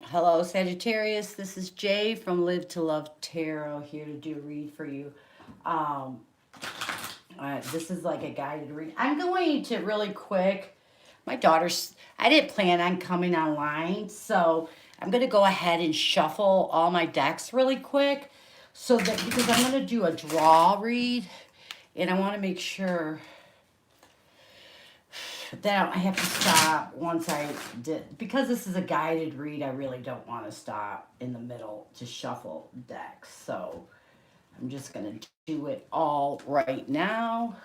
Hello, Sagittarius. This is Jay from Live to Love Tarot here to do a read for you. Um, this is like a guided read. I'm going to really quick. My daughter's, I didn't plan on coming online, so I'm going to go ahead and shuffle all my decks really quick so that because I'm going to do a draw read and I want to make sure that I have to stop once I did because this is a guided read. I really don't want to stop in the middle to shuffle decks, so I'm just gonna do it all right now,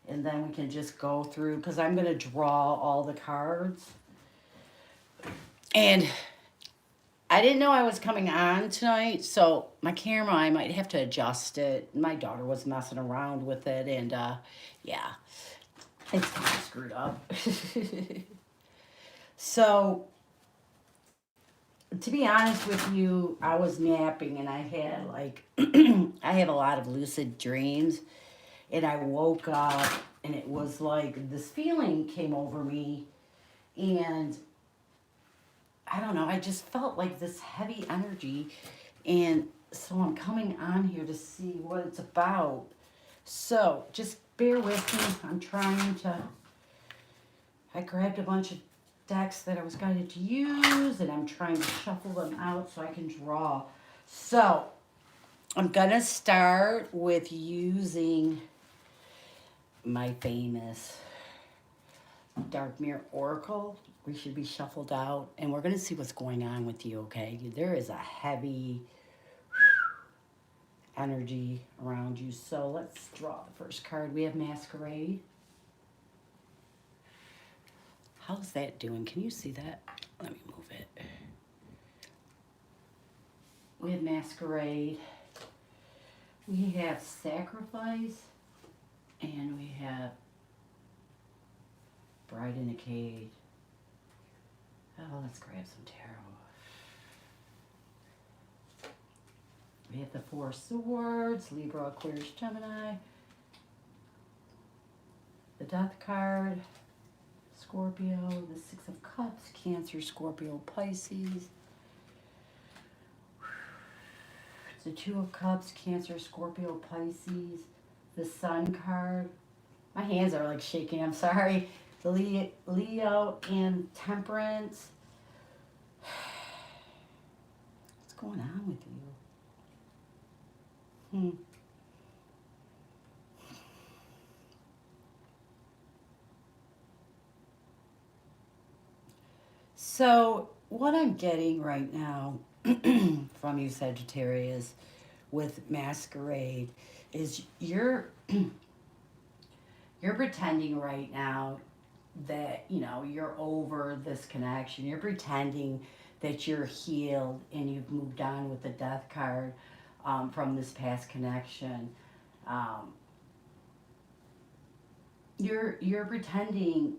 and then we can just go through because I'm gonna draw all the cards. And I didn't know I was coming on tonight, so my camera I might have to adjust it. My daughter was messing around with it, and yeah, it's kind of screwed up. So to be honest with you, I was napping and I had like I have a lot of lucid dreams, and I woke up and it was like this feeling came over me, and I don't know, I just felt like this heavy energy, and so I'm coming on here to see what it's about. So just bear with me. I grabbed a bunch of decks that I was guided to use, and I'm trying to shuffle them out so I can draw. So I'm gonna start with using my famous Dark Mirror Oracle. We should be shuffled out, and we're gonna see what's going on with you, okay? There is a heavy energy around you. So let's draw the first card. We have Masquerade. How's that doing? Can you see that? Let me move it. We have Masquerade. We have Sacrifice. And we have Bride in a Cage. Oh, let's grab some tarot. We have the Four Swords, Libra, Aquarius, Gemini. The Death card, Scorpio. The Six of Cups, Cancer, Scorpio, Pisces. The Two of Cups, Cancer, Scorpio, Pisces. The Sun card. My hands are like shaking, I'm sorry. The Leo and Temperance. What's going on with you? So, what I'm getting right now from you, Sagittarius, with Masquerade, is you're pretending right now that you're over this connection. You're pretending that you're healed and you've moved on with the Death card from this past connection. Um, you're pretending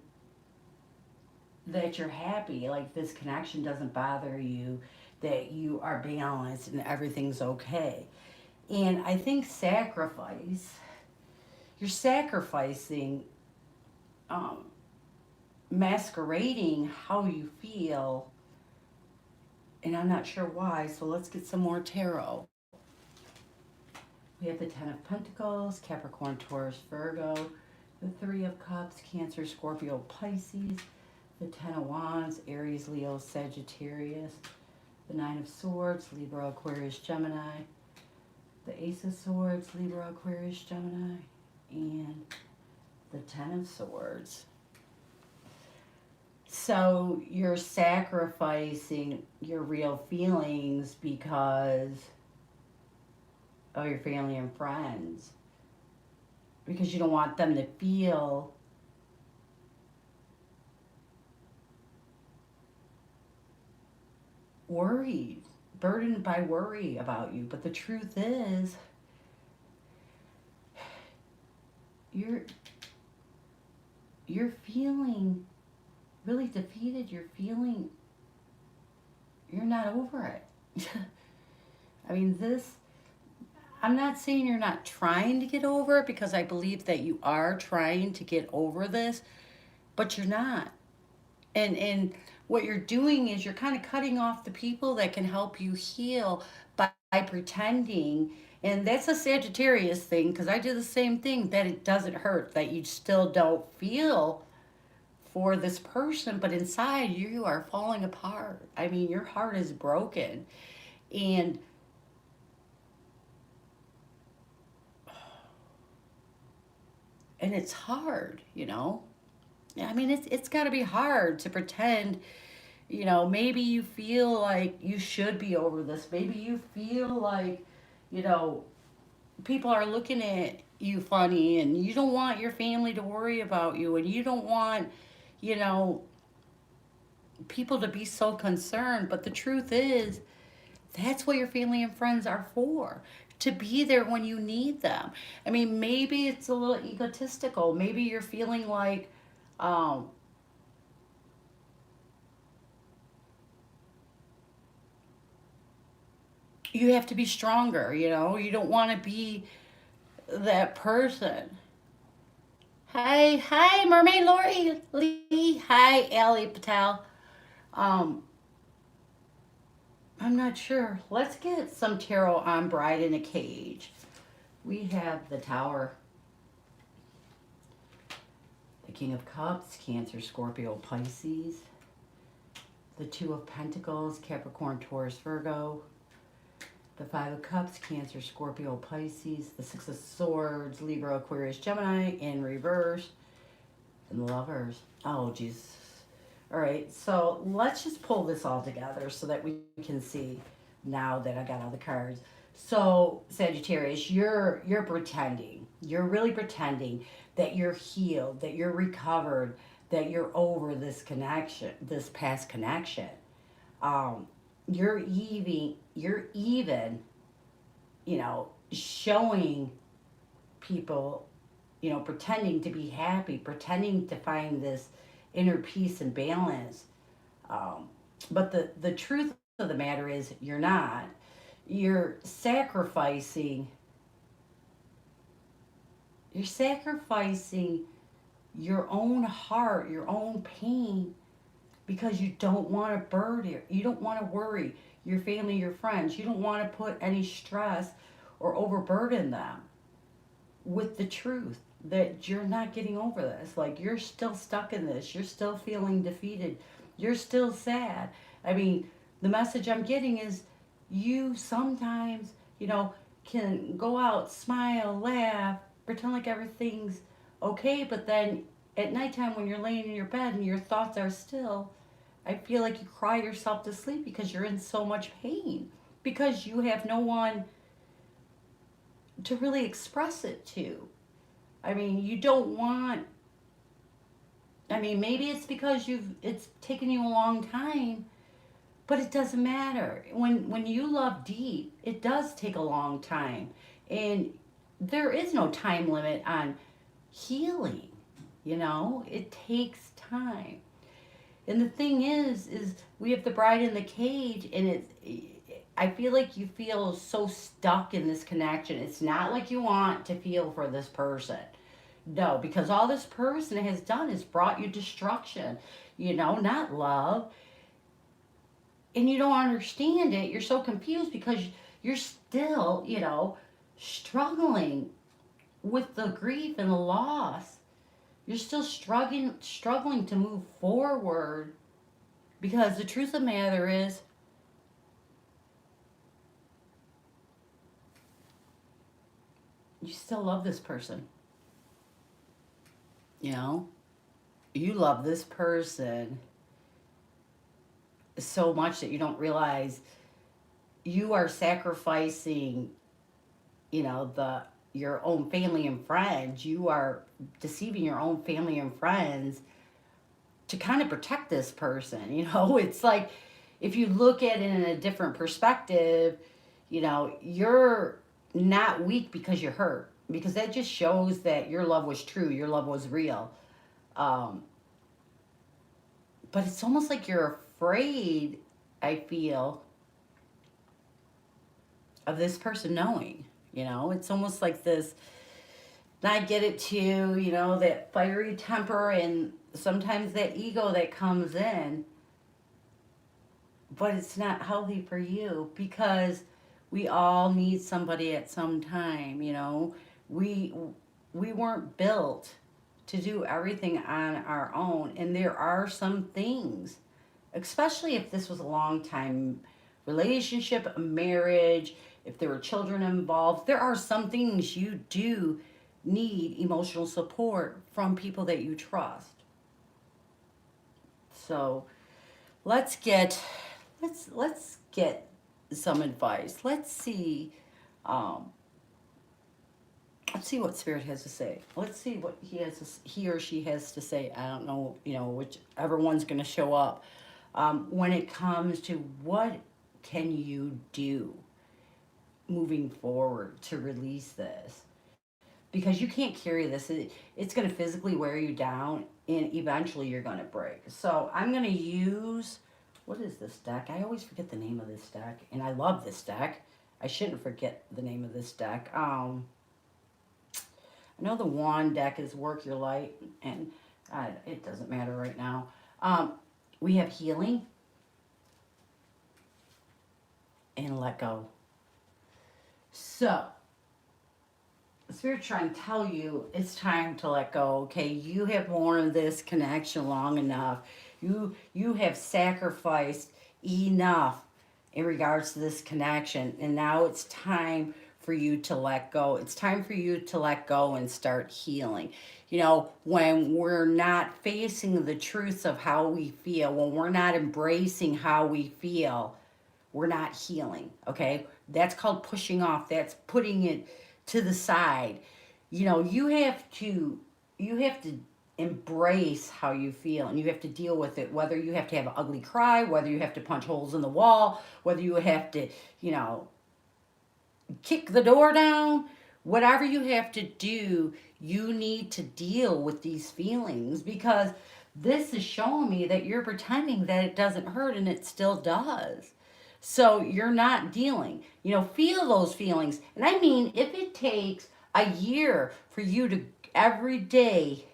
that you're happy, like this connection doesn't bother you, that you are balanced and everything's okay. And I think you're sacrificing, um, masquerading how you feel, and I'm not sure why. So let's get some more tarot. We have the Ten of Pentacles, Capricorn, Taurus, Virgo, the Three of Cups, Cancer, Scorpio, Pisces, the Ten of Wands, Aries, Leo, Sagittarius, the Nine of Swords, Libra, Aquarius, Gemini, the Ace of Swords, Libra, Aquarius, Gemini, and the Ten of Swords. So you're sacrificing your real feelings because of your family and friends, because you don't want them to feel worried, burdened by worry about you. But the truth is, you're you're feeling really defeated. You're feeling you're not over it. I mean, this, I'm not saying you're not trying to get over it, because I believe that you are trying to get over this, but you're not. And what you're doing is you're kind of cutting off the people that can help you heal by pretending. And that's a Sagittarius thing, because I do the same thing, that it doesn't hurt, that you still don't feel for this person, but inside you are falling apart. I mean, your heart is broken. And it's hard, you know. I mean, it's got to be hard to pretend, you know. Maybe you feel like you should be over this. Maybe you feel like, you know, people are looking at you funny, and you don't want your family to worry about you, and you don't want, you know, people to be so concerned. But the truth is, that's what your family and friends are for, to be there when you need them. I mean, maybe it's a little egotistical. Maybe you're feeling like, um, you have to be stronger, you know? You don't want to be that person. Hi, Mermaid Lori Lee. Hi, Ali Patel. Um, I'm not sure. Let's get some tarot on Bride in a Cage. We have the Tower, the King of Cups, Cancer, Scorpio, Pisces, the Two of Pentacles, Capricorn, Taurus, Virgo, the Five of Cups, Cancer, Scorpio, Pisces, the Six of Swords, Libra, Aquarius, Gemini, in reverse, and the Lovers. Oh, Jesus. All right, so let's just pull this all together so that we can see now that I got all the cards. So, Sagittarius, you're pretending. You're really pretending that you're healed, that you're recovered, that you're over this connection, this past connection. Um, you're even, you know, showing people, you know, pretending to be happy, pretending to find this inner peace and balance. Um, but the truth of the matter is, you're not. You're sacrificing. You're sacrificing your own heart, your own pain, because you don't want to burden, you don't want to worry your family, your friends. You don't want to put any stress or overburden them with the truth that you're not getting over this. Like, you're still stuck in this. You're still feeling defeated. You're still sad. I mean, the message I'm getting is, you sometimes, you know, can go out, smile, laugh, pretend like everything's okay, but then at nighttime when you're laying in your bed and your thoughts are still, I feel like you cry yourself to sleep because you're in so much pain, because you have no one to really express it to. I mean, you don't want, I mean, maybe it's because it's taken you a long time, but it doesn't matter. When you love deep, it does take a long time. And there is no time limit on healing, you know? It takes time. And the thing is we have the Bride in the Cage, and I feel like you feel so stuck in this connection. It's not like you want to feel for this person. No, because all this person has done is brought you destruction, you know, not love. And you don't understand it. You're so confused because you're still, you know, struggling with the grief and the loss. You're still struggling to move forward, because the truth of the matter is, you still love this person. You know, you love this person so much that you don't realize you are sacrificing, you know, the your own family and friends. You are deceiving your own family and friends to kind of protect this person. You know, it's like, if you look at it in a different perspective, you know, you're not weak because you're hurt, because that just shows that your love was true, your love was real. Um, but it's almost like you're afraid, I feel, of this person knowing. You know, it's almost like this. And I get it too, you know, that fiery temper and sometimes that ego that comes in. but it's not healthy for you because we all need somebody at some time, you know. We we weren't built to do everything on our own, and there are some things, especially if this was a long time relationship, a marriage, if there were children involved, there are some things you do need emotional support from people that you trust. So let's get let's get some advice. Um, let's see what Spirit has to say. Let's see what he or she has to say. I don't know, you know, whichever one's going to show up. When it comes to what can you do moving forward to release this, because you can't carry this. It's going to physically wear you down, and eventually you're going to break. So I'm going to use, what is this deck? I always forget the name of this deck, and I love this deck. I shouldn't forget the name of this deck. I know the wand deck is Work Your Light, and it doesn't matter right now. We have Healing and Let Go. So Spirit trying to tell you it's time to let go. Okay, you have worn this connection long enough. You have sacrificed enough in regards to this connection, and now it's time for you to let go. It's time for you to let go and start healing. You know, when we're not facing the truths of how we feel, when we're not embracing how we feel, we're not healing. Okay, that's called pushing off. That's putting it to the side. You know, you have to embrace how you feel, and you have to deal with it, whether you have to have an ugly cry, whether you have to punch holes in the wall, whether you have to, you know, kick the door down, whatever you have to do, you need to deal with these feelings, because this is showing me that you're pretending that it doesn't hurt and it still does. So you're not dealing. You know, feel those feelings. And I mean, if it takes a year for you to every day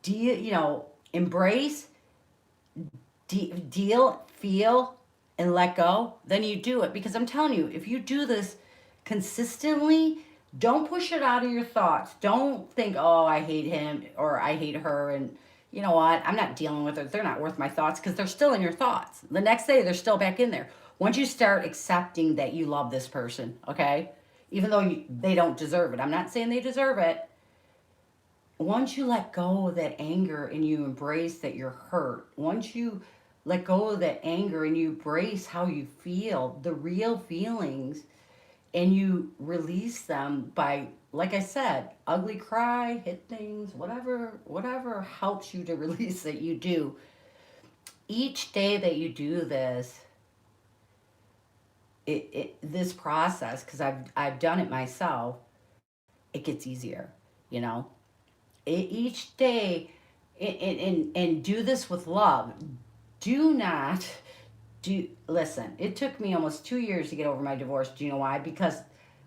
deal, you know, embrace, deal, feel, and let go, then you do it. Because I'm telling you, if you do this consistently, don't push it out of your thoughts. Don't think, oh, I hate him or I hate her, and you know what? I'm not dealing with it. They're not worth my thoughts, because they're still in your thoughts. The next day, they're still back in there. Once you start accepting that you love this person, okay? Even though they don't deserve it. I'm not saying they deserve it. Once you let go of that anger and you embrace that you're hurt, once you let go of that anger and you embrace how you feel, the real feelings, and you release them by, like I said, ugly cry, hit things, whatever helps you to release it, you do. Each day that you do this, this process, because I've done it myself, it gets easier, you know. Each day, and do this with love. Do not listen. It took me almost 2 years to get over my divorce. Do you know why? Because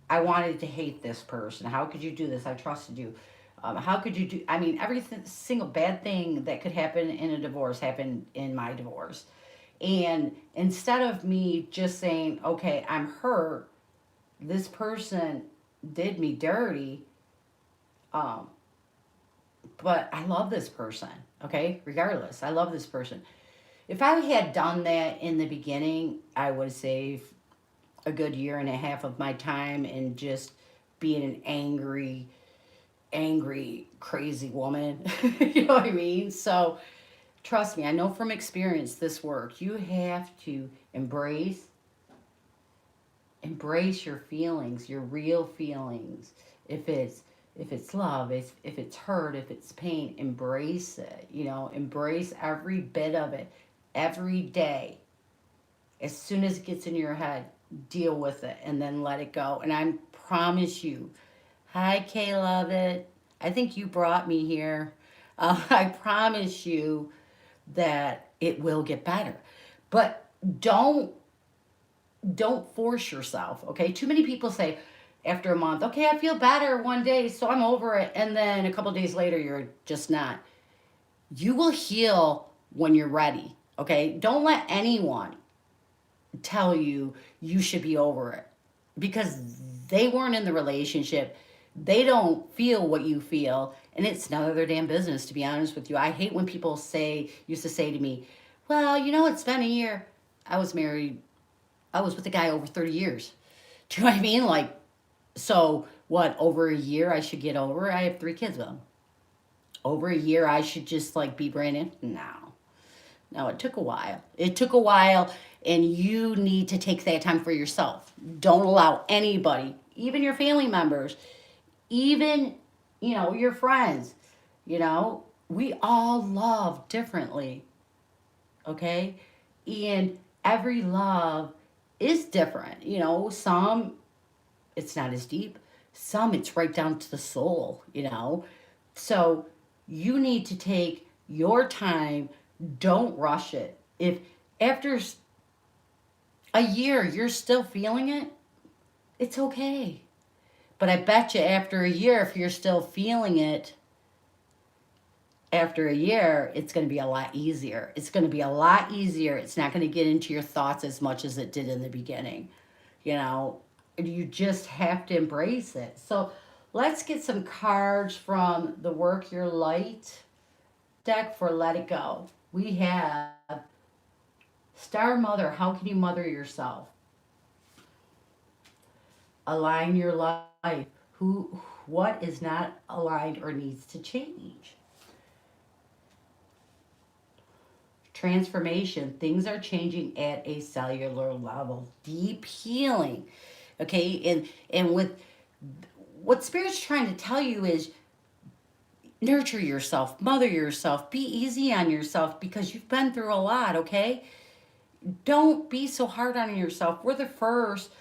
I wanted to hate this person. How could you do this? I trusted you. How could you do? I mean, every single bad thing that could happen in a divorce happened in my divorce. And instead of me just saying, okay, I'm hurt, this person did me dirty, um, but I love this person, okay? Regardless, I love this person. If I had done that in the beginning, I would save a good year and a half of my time and just being an angry, crazy woman. You know what I mean? So trust me, I know from experience this works. You have to embrace your feelings, your real feelings. If it's love, if it's hurt, if it's pain, embrace it. You know, embrace every bit of it every day. As soon as it gets in your head, deal with it and then let it go. And I promise you, hi, Kay, love it. I think you brought me here. I promise you that it will get better. But don't force yourself, okay? Too many people say after a month, okay, I feel better one day, so I'm over it. And then a couple days later, you're just not. You will heal when you're ready, Okay? Don't let anyone tell you you should be over it because they weren't in the relationship. They don't feel what you feel, and it's none of their damn business, to be honest with you. I hate when people used to say to me, well, it's been a year. I was married, I was with a guy over 30 years. Do you know what I mean? Like, so what, over a year I should get over? I have 3 kids with him. Over a year I should just like be brand new? No. No, it took a while. It took a while, and you need to take that time for yourself. Don't allow anybody, even your family members, even, your friends, we all love differently, okay? And every love is different. Some it's not as deep, some it's right down to the soul. So you need to take your time. Don't rush it. If after a year you're still feeling it, it's okay. But I bet you after a year, if you're still feeling it, after a year, it's going to be a lot easier. It's going to be a lot easier. It's not going to get into your thoughts as much as it did in the beginning. You just have to embrace it. So let's get some cards from the Work Your Light deck for Let It Go. We have Star Mother, how can you mother yourself? Align your life. What is not aligned or needs to change? Transformation. Things are changing at a cellular level. Deep healing. Okay? And with what Spirit's trying to tell you is nurture yourself, mother yourself, be easy on yourself because you've been through a lot, okay? Don't be so hard on yourself. We're the first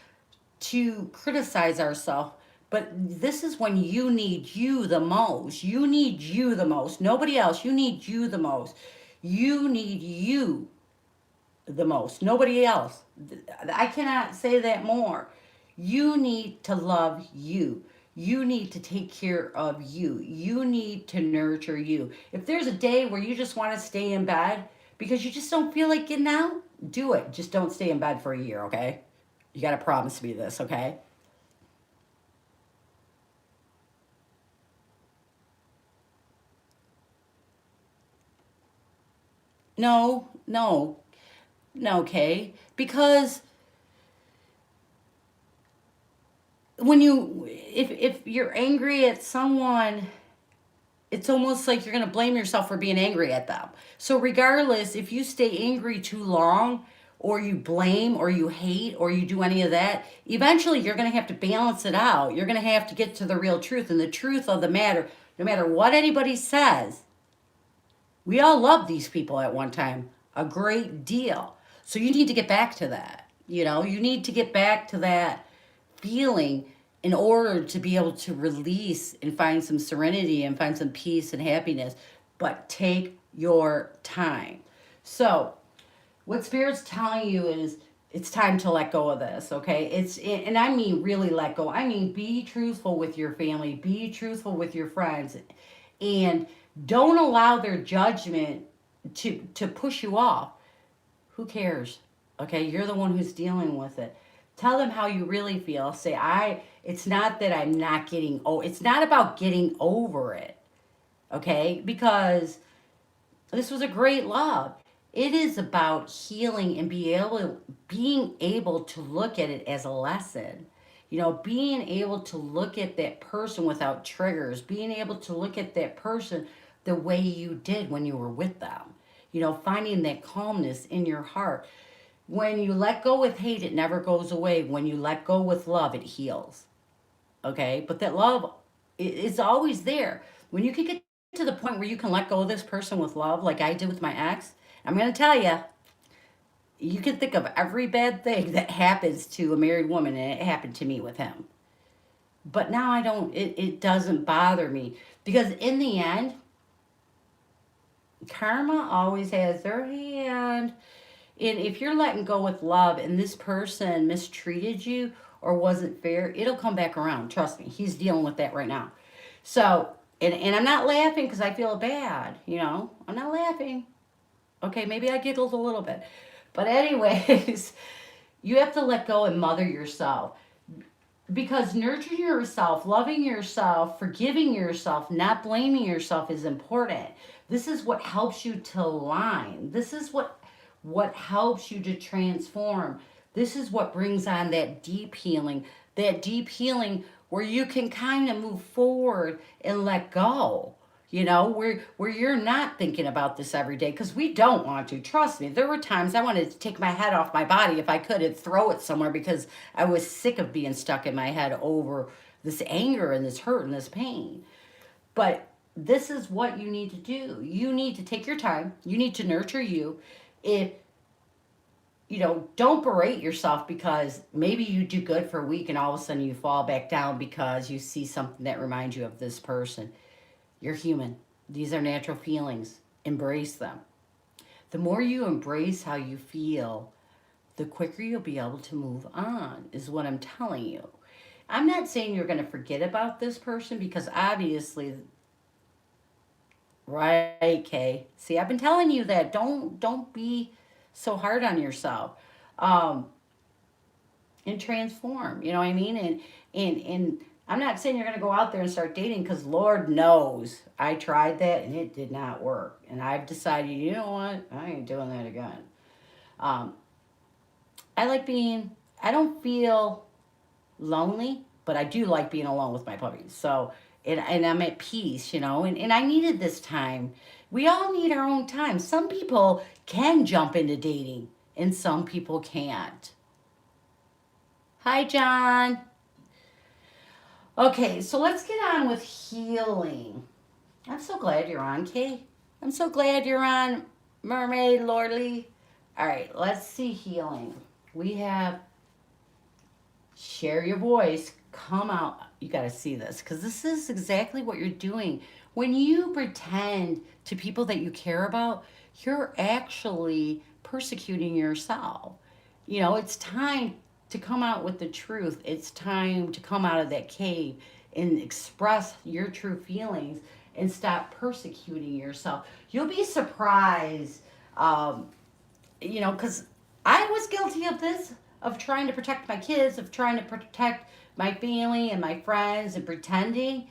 to criticize ourselves, but this is when you need you the most. You need you the most. Nobody else. You need you the most. You need you the most. Nobody else. I cannot say that more. You need to love you. You need to take care of you. You need to nurture you. If there's a day where you just want to stay in bed because you just don't feel like getting out, do it. Just don't stay in bed for a year, okay? You got to promise me this, okay? No, no, no, okay? Because if you're angry at someone, it's almost like you're going to blame yourself for being angry at them. So regardless, if you stay angry too long, or you blame, or you hate, or you do any of that, eventually you're going to have to balance it out. You're going to have to get to the real truth. And the truth of the matter, no matter what anybody says, we all love these people at one time a great deal. So you need to get back to that. You need to get back to that feeling in order to be able to release and find some serenity and find some peace and happiness. But take your time. So, what Spirit's telling you is it's time to let go of this, okay? And I mean really let go. I mean be truthful with your family, be truthful with your friends, and don't allow their judgment to push you off. Who cares? Okay, you're the one who's dealing with it. Tell them how you really feel. Say, it's not that I'm not getting, it's not about getting over it, okay? Because this was a great love. It is about healing and being able to look at it as a lesson. Being able to look at that person without triggers, being able to look at that person the way you did when you were with them. Finding that calmness in your heart. When you let go with hate, it never goes away. When you let go with love, it heals. Okay? But that love is always there. When you can get to the point where you can let go of this person with love, like I did with my ex, I'm going to tell you, you can think of every bad thing that happens to a married woman, and it happened to me with him. But now I don't, it doesn't bother me. Because in the end, karma always has their hand. And if you're letting go with love and this person mistreated you or wasn't fair, it'll come back around. Trust me, he's dealing with that right now. So, and I'm not laughing because I feel bad, I'm not laughing. Okay, maybe I giggled a little bit. But anyways, you have to let go and mother yourself. Because nurturing yourself, loving yourself, forgiving yourself, not blaming yourself is important. This is what helps you to align. This is what helps you to transform. This is what brings on that deep healing. That deep healing where you can kind of move forward and let go. Where you're not thinking about this every day, because we don't want to. Trust me, there were times I wanted to take my head off my body if I could and throw it somewhere, because I was sick of being stuck in my head over this anger and this hurt and this pain. But this is what you need to do. You need to take your time. You need to nurture you. If don't berate yourself because maybe you do good for a week and all of a sudden you fall back down because you see something that reminds you of this person. You're human. These are natural feelings. Embrace them. The more you embrace how you feel, the quicker you'll be able to move on, is what I'm telling you. I'm not saying you're going to forget about this person, because obviously, right, Kay? See, I've been telling you that. Don't be so hard on yourself. Um, and transform. You know what I mean? And I'm not saying you're going to go out there and start dating, because Lord knows I tried that and it did not work. And I've decided, you know what? I ain't doing that again. Um, I don't feel lonely, but I do like being alone with my puppies. So, and I'm at peace, and I needed this time. We all need our own time. Some people can jump into dating and some people can't. Hi, John. Okay, so let's get on with healing. I'm so glad you're on, Kay. I'm so glad you're on, Mermaid Lordly. All right, let's see healing. We have share your voice, come out. You got to see this, because this is exactly what you're doing. When you pretend to people that you care about, you're actually persecuting yourself. It's time to come out with the truth. It's time to come out of that cave and express your true feelings and stop persecuting yourself. You'll be surprised, because I was guilty of this, of trying to protect my kids, of trying to protect my family and my friends and pretending.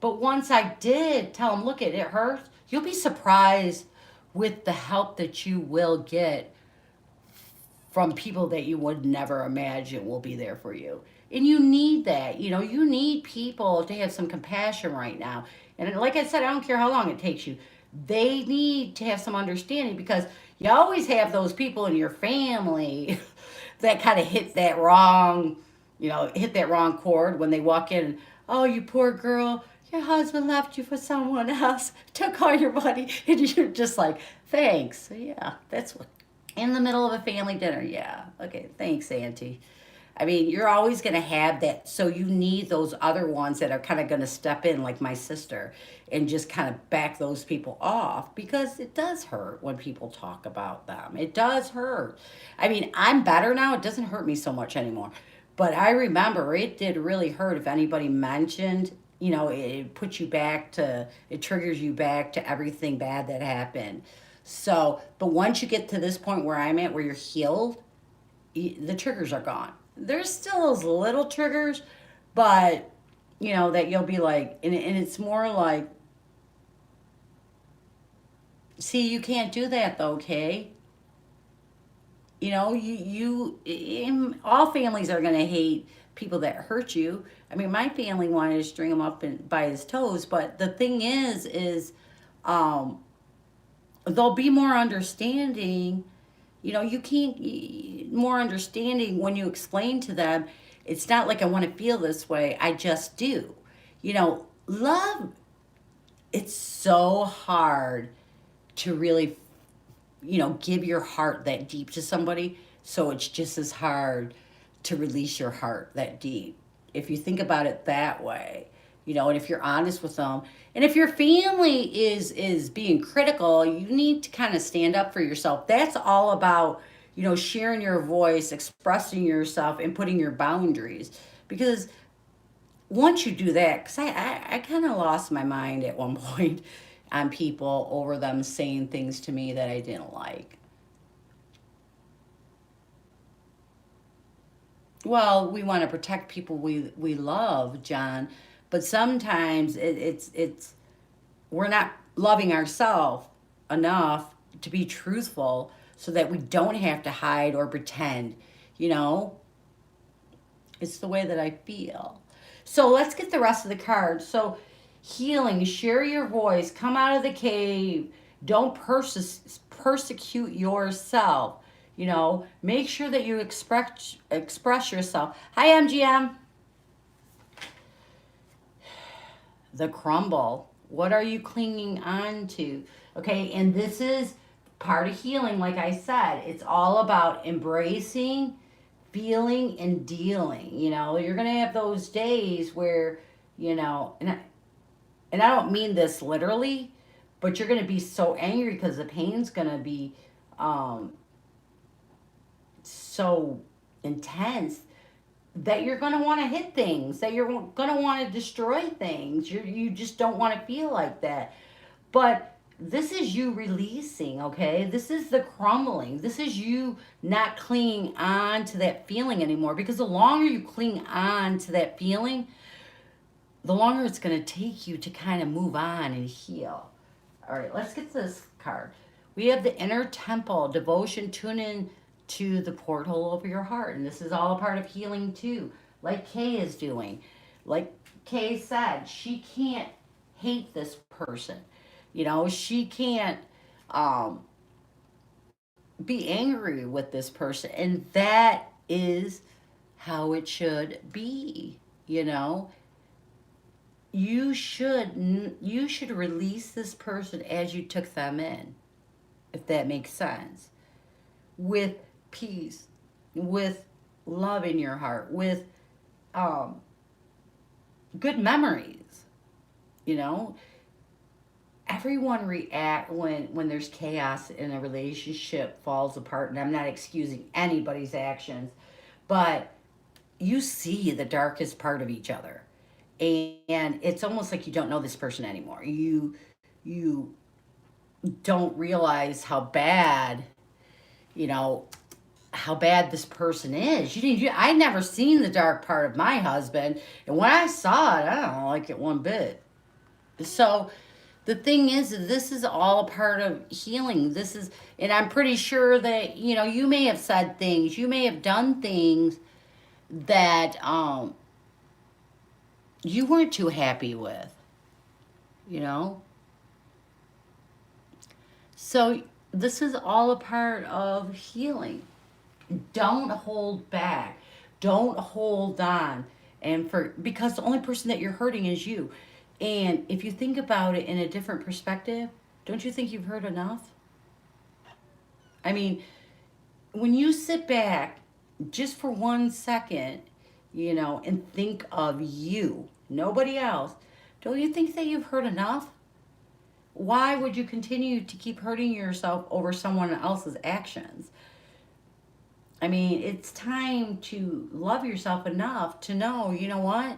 But once I did tell them, look, it hurts, you'll be surprised with the help that you will get from people that you would never imagine will be there for you. And you need that. You need people to have some compassion right now. And like I said, I don't care how long it takes you. They need to have some understanding, because you always have those people in your family that kind of hit that wrong chord when they walk in. Oh, you poor girl, your husband left you for someone else, took all your money, and you're just like, thanks. Yeah, that's what. In the middle of a family dinner, yeah. Okay, thanks, Auntie. I mean, you're always going to have that. So you need those other ones that are kind of going to step in, like my sister, and just kind of back those people off, because it does hurt when people talk about them. It does hurt. I mean, I'm better now. It doesn't hurt me so much anymore. But I remember it did really hurt if anybody mentioned, it puts you back to, it triggers you back to everything bad that happened. So, but once you get to this point where I'm at, where you're healed, the triggers are gone. There's still those little triggers, but that you'll be like, and it's more like, see, you can't do that though, okay? All families are going to hate people that hurt you. I mean, my family wanted to string him up by his toes, but the thing is, they'll be more understanding. You can't, more understanding when you explain to them, it's not like I want to feel this way, I just do. Love, it's so hard to really, give your heart that deep to somebody. So it's just as hard to release your heart that deep, if you think about it that way. And if you're honest with them, and if your family is being critical, you need to kind of stand up for yourself. That's all about, sharing your voice, expressing yourself, and putting your boundaries. Because once you do that, because I kind of lost my mind at one point. on people over them saying things to me that I didn't like. Well, we want to protect people we love, John, but sometimes it's we're not loving ourselves enough to be truthful so that we don't have to hide or pretend, you know? It's the way that I feel. So let's get the rest of the cards. So healing, share your voice, come out of the cave, don't persecute yourself. You know, make sure that you express yourself. Hi, MGM. The crumble. What are you clinging on to? Okay, and this is part of healing, like I said. It's all about embracing, feeling, and dealing. You know, you're going to have those days where, you know, and I don't mean this literally, but you're going to be so angry because the pain's going to be um, so intense that you're going to want to hit things, that you're going to want to destroy things. You just don't want to feel like that. But this is you releasing, okay? This is the crumbling. This is you not clinging on to that feeling anymore, because the longer you cling on to that feeling, the longer it's going to take you to kind of move on and heal. All right, let's get this card. We have the inner temple, devotion, tune in to the porthole of your heart. And this is all a part of healing too, like Kay is doing. Like Kay said, she can't hate this person. You know, she can't um, be angry with this person. And that is how it should be, you know. You should release this person as you took them in, if that makes sense, with peace, with love in your heart, with um, good memories. You know, everyone react when there's chaos in a relationship falls apart, and I'm not excusing anybody's actions, but you see the darkest part of each other, and it's almost like you don't know this person anymore. You don't realize how bad, you know, how bad this person is. I never seen the dark part of my husband, and when I saw it, I don't like it one bit. So the thing is, this is all a part of healing. This is, and I'm pretty sure that, you know, you may have said things, you may have done things that you weren't too happy with, you know. So this is all a part of healing. Don't hold back. Don't hold on. And for because the only person that you're hurting is you. And if you think about it in a different perspective, don't you think you've heard enough? I mean, when you sit back just for 1 second, you know, and think of you, nobody else, don't you think that you've heard enough? Why would you continue to keep hurting yourself over someone else's actions? I mean, it's time to love yourself enough to know, you know what?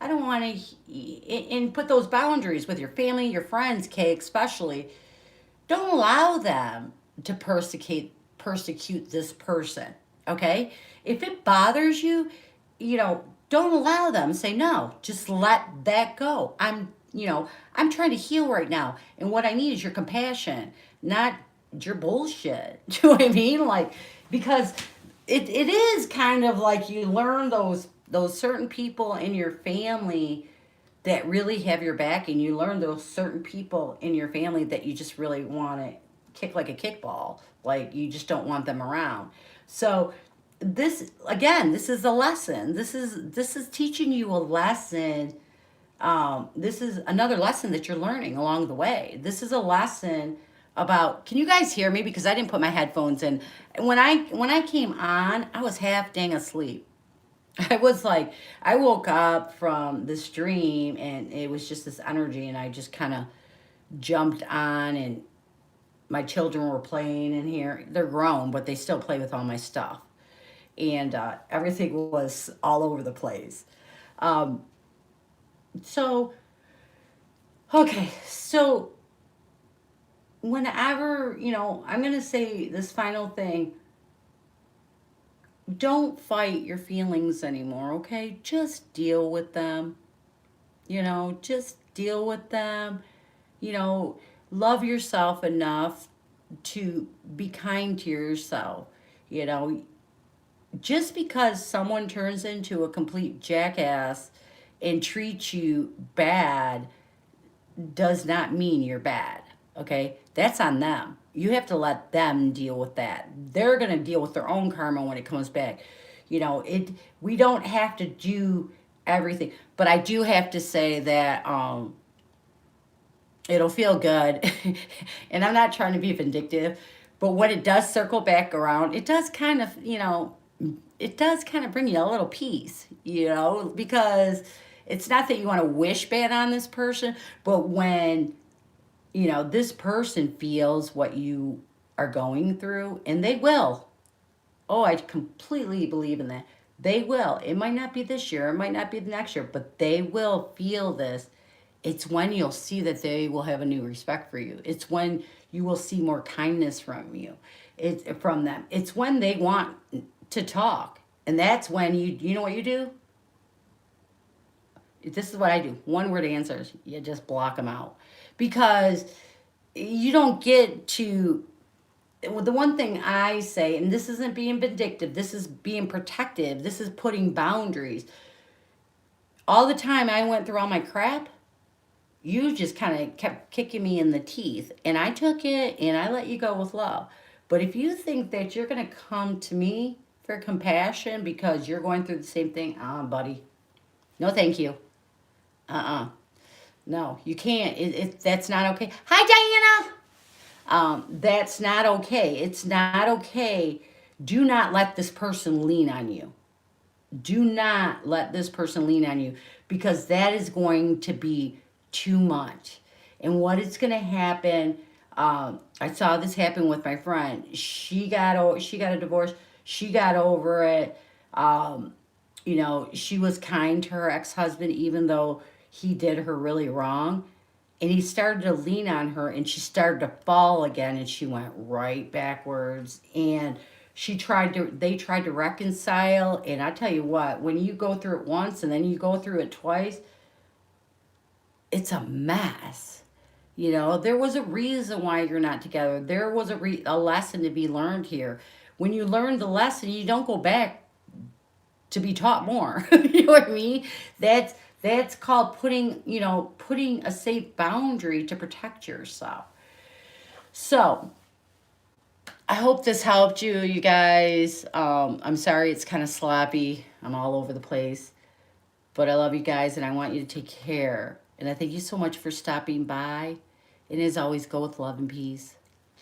I don't want to, and put those boundaries with your family, your friends, Kay, especially. Don't allow them to persecute this person, okay? If it bothers you, you know, don't allow them. Say no. Just let that go. I'm trying to heal right now, and what I need is your compassion, not your bullshit. Do you know what I mean? Like, because it is kind of like you learn those certain people in your family that really have your back, and you learn those certain people in your family that you just really want to kick like a kickball, like you just don't want them around. So this again, this is a lesson. This is teaching you a lesson. This is another lesson that you're learning along the way. This is a lesson about, can you guys hear me, because I didn't put my headphones in. When I came on, I was half dang asleep. I was like, I woke up from this dream and it was just this energy, and I just kind of jumped on, and my children were playing in here. They're grown, but they still play with all my stuff. And everything was all over the place. Um, so, okay, so whenever, you know, I'm going to say this final thing. Don't fight your feelings anymore, okay? Just deal with them. You know, just deal with them. You know, love yourself enough to be kind to yourself. You know, just because someone turns into a complete jackass and treats you bad does not mean you're bad. Okay? That's on them. You have to let them deal with that. They're going to deal with their own karma when it comes back. You know, we don't have to do everything. But I do have to say that it'll feel good. And I'm not trying to be vindictive, but when it does circle back around, it does kind of, you know, it does kind of bring you a little peace, you know, because it's not that you want to wish bad on this person, but when, you know, this person feels what you are going through, and they will. Oh, I completely believe in that. They will. It might not be this year, it might not be the next year, but they will feel this. It's when you'll see that they will have a new respect for you. It's when you will see more kindness from you. It's from them. It's when they want to talk. And that's when you know what you do? This is what I do. One word answers. You just block them out. Because you don't get to, the one thing I say, and this isn't being vindictive, this is being protective, this is putting boundaries. All the time I went through all my crap, you just kind of kept kicking me in the teeth. And I took it and I let you go with love. But if you think that you're going to come to me for compassion because you're going through the same thing, buddy, no thank you. No, you can't. That's not okay. Hi, Diana. That's not okay. It's not okay. Do not let this person lean on you. Do not let this person lean on you, because that is going to be too much. And what is going to happen, I saw this happen with my friend. She got a divorce. She got over it. You know, she was kind to her ex-husband even though he did her really wrong. And he started to lean on her, and she started to fall again, and she went right backwards. And they tried to reconcile. And I tell you what, when you go through it once and then you go through it twice, it's a mess. You know, there was a reason why you're not together. There was a lesson to be learned here. When you learn the lesson, you don't go back to be taught more. You know what I mean? That's called putting a safe boundary to protect yourself. So I hope this helped you, you guys. I'm sorry it's kind of sloppy. I'm all over the place. But I love you guys, and I want you to take care. And I thank you so much for stopping by. And as always, go with love and peace.